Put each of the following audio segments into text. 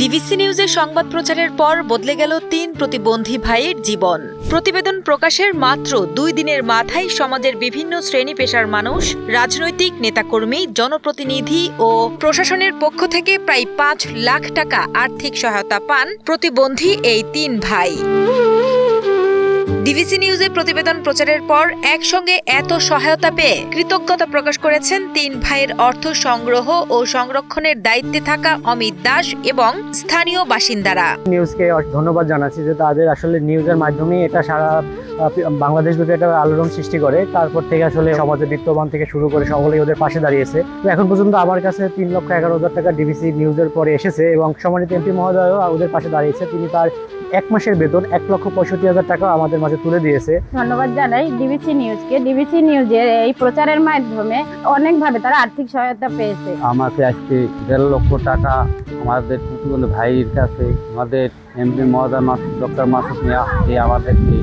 DBC নিউজের সংবাদ প্রচারের পর বদলে গেল ৩ প্রতিবন্ধী ভাইয়ের জীবন। প্রতিবেদন প্রকাশের মাত্র ২ দিনের মাথায় সমাজের বিভিন্ন শ্রেণী পেশার মানুষ, রাজনৈতিক নেতাকর্মী, জনপ্রতিনিধি ও প্রশাসনের পক্ষ থেকে প্রায় ৫ লাখ টাকা আর্থিক সহায়তা পান প্রতিবন্ধী এই ৩ ভাই। ডিবিসি নিউজের প্রতিবেদন প্রচারের পর একসঙ্গে এত সহায়তা পেয়ে কৃতজ্ঞতা প্রকাশ করেছেন ৩ ভাইয়ের অর্থ সংগ্রহ ও সংরক্ষণের দায়িত্বে থাকা অমিত দাস এবং স্থানীয় বাসিন্দারা। নিউজকে ধন্যবাদ জানাচ্ছি যে তাদের আসলে নিউজের মাধ্যমে এটা সারা বাংলাদেশ ব্যাপী একটা আলোড়ন সৃষ্টি করে। তারপর থেকে আসলে সমাজে বিত্তবান থেকে শুরু করে সকলেই ওদের পাশে দাঁড়িয়েছে। তো এখন পর্যন্ত আমার কাছে ৩,১১,০০০ টাকা ডিবিসি নিউজের পরে এসেছে এবং সম্মানিত এমপি মহোদয়ও ওদের পাশে দাঁড়িয়েছে। তিনি তার ১ মাসের বেতন ১,৬৫,০০০ টাকা আমাদের মাঝে তুলে দিয়েছে। ধন্যবাদ জানাই ডিবিসি নিউজকে। ডিবিসি নিউজের এই প্রচারের মাধ্যমে অনেকভাবে তারা আর্থিক সহায়তা পেয়েছে। আমাকে আজকে ১.৫ লক্ষ টাকা আমাদের প্রতিবন্ধী ভাইয়ের কাছে আমাদের এমপি মহোদয় ডক্টর মাসুদ মিয়া আমাদেরকে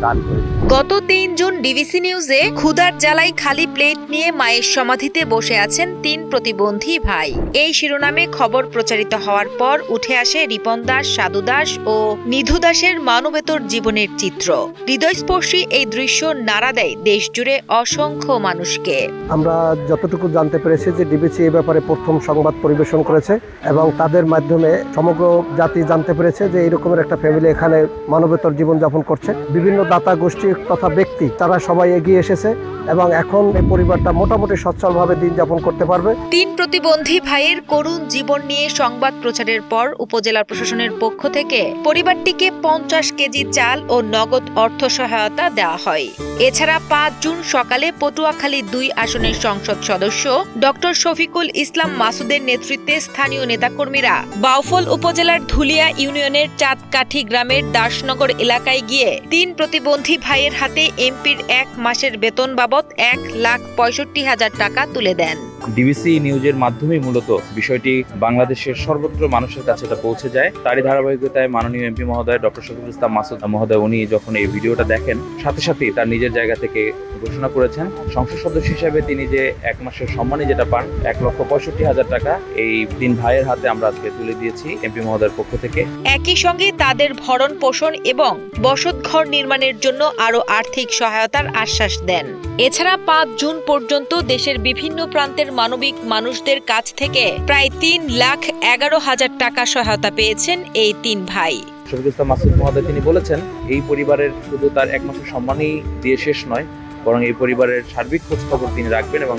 দান করেছে। গত ৩ জুন ডিবিসি নিউজে ক্ষুধার জ্বালায় খালি প্লেট নিয়ে মায়ের সমাধিতে বসে আছেন ৩ প্রতিবন্ধী ভাই। এই শিরোনামে খবর প্রচারিত হওয়ার পর উঠে আসে রিপন দাস, সাধু দাস ও নিধু দাসের মানবেতর জীবনের চিত্র। হৃদয়স্পর্শী এই দৃশ্য নাড়া দেয় দেশ জুড়ে অসংখ্য মানুষকে। আমরা যতটুকু জানতে পেরেছি যে ডিবিসি এই ব্যাপারে প্রথম সংবাদ পরিবেশন করেছে এবং তাদের মাধ্যমে সমগ্র জাতি জানতে পেরেছে যে এইরকমের একটা ফ্যামিলি এখানে মানবেতর জীবনযাপন করছে। বিভিন্ন দাতা গোষ্ঠী তথা ব্যক্তি তারা সবাই এগিয়ে এসেছে এবং এখন এই পরিবারটা মোটামুটি সচ্ছলভাবে দিন যাপন করতে পারবে। ৩ প্রতিবন্ধী ভাইয়ের করুণ জীবন নিয়ে সংবাদ প্রচারের পর উপজেলা প্রশাসনের পক্ষ থেকে পরিবারটিকে ৫০ কেজি চাল ও নগদ অর্থ সহায়তা দেওয়া হয়। এছাড়া ৫ জুন সকালে পটুয়াখালী ২ আসনের সংসদ সদস্য ডক্টর শফিকুল ইসলাম মাসুদের নেতৃত্বে স্থানীয় নেতাকর্মীরা বাউফল উপজেলার ধুলিয়া ইউনিয়নের চাঁদকাঠি গ্রামের দাসনগর এলাকায় গিয়ে ৩ প্রতিবন্ধী ভাইয়ের হাতে এমপির ১ মাসের বেতন বাবদ ১,৬৫,০০০ টাকা তুলে দেন। ডিবিসি নিউজের মাধ্যমে মূলত বিষয়টি বাংলাদেশের সর্বত্র মানুষের কাছে এটা পৌঁছে যায়। তারই ধারাবাহিকতায় মাননীয় এমপি মহোদয় ডক্টর শফিকুল ইসলাম মাসুদ মহোদয় উনি যখন এই ভিডিওটা দেখেন সাথে সাথেই তার নিজের জায়গা থেকে ঘোষণা করেছেন সংসদ সদস্য হিসেবে তিনি যে ১ মাসের সম্মানী যেটা পান ১,৬৫,০০০ টাকা এই ৩ ভাইয়ের হাতে আমরা আজকে তুলে দিয়েছি এমপি মহোদয়ের পক্ষ থেকে। একই সঙ্গে তাদের ভরণ পোষণ এবং বসতঘর নির্মাণের জন্য আরো আর্থিক সহায়তার আশ্বাস দেন। এছাড়া ৫ জুন পর্যন্ত দেশের বিভিন্ন প্রান্তের মানবিক মানুষদের কাছ থেকে প্রায় ৩,১১,০০০ টাকা সহায়তা পেয়েছেন এই ৩ ভাই। শফিকুল ইসলাম মাসুদ মহোদয় তিনি বলেছেন এই পরিবারের শুধু তার ১ মাসের সম্মানই দিয়ে শেষ নয়, বরং এই পরিবারের সার্বিক খোঁজ খবর তিনি রাখবেন এবং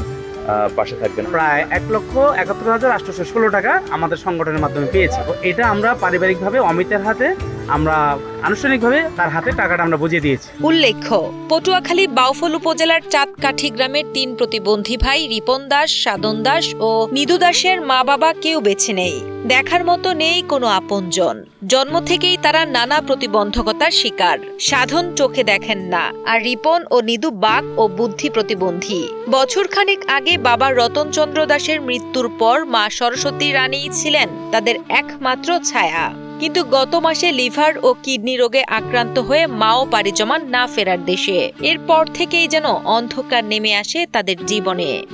পাশে থাকবেন। প্রায় ১,৭১,৮১৬ টাকা আমাদের সংগঠনের মাধ্যমে পেয়েছি। এটা আমরা পারিবারিকভাবে অমিতের হাতে আমরা আনুষ্ঠানিকভাবে তার হাতে টাকাটা আমরা বুঝিয়ে দিয়েছি। উল্লেখ্য, পটুয়াখালী বাউফল উপজেলার চাঁদকাঠি গ্রামের ৩ প্রতিবন্ধী ভাই রিপন দাস, সাধন দাস ও নিধু দাসের মা বাবা কেউ বেছে নেই। দেখার মতো নেই কোনো আপনজন। জন্ম থেকেই তারা নানা প্রতিবন্ধকতার শিকার। সাধন চোখে দেখেন না, আর রিপন ও নিধু বাক ও বুদ্ধি প্রতিবন্ধী। বছরখানেক আগে বাবা রতনচন্দ্র দাসের মৃত্যুর পর মা সরস্বতী রানীই ছিলেন তাদের একমাত্র ছায়া। কিন্তু গত মাসে লিভার ও কিডনি রোগে আক্রান্ত হয়ে মাও পাড়ি জমান না ফেরার দেশে। এরপর থেকেই যেন অন্ধকার নেমে আসে তাদের জীবনে।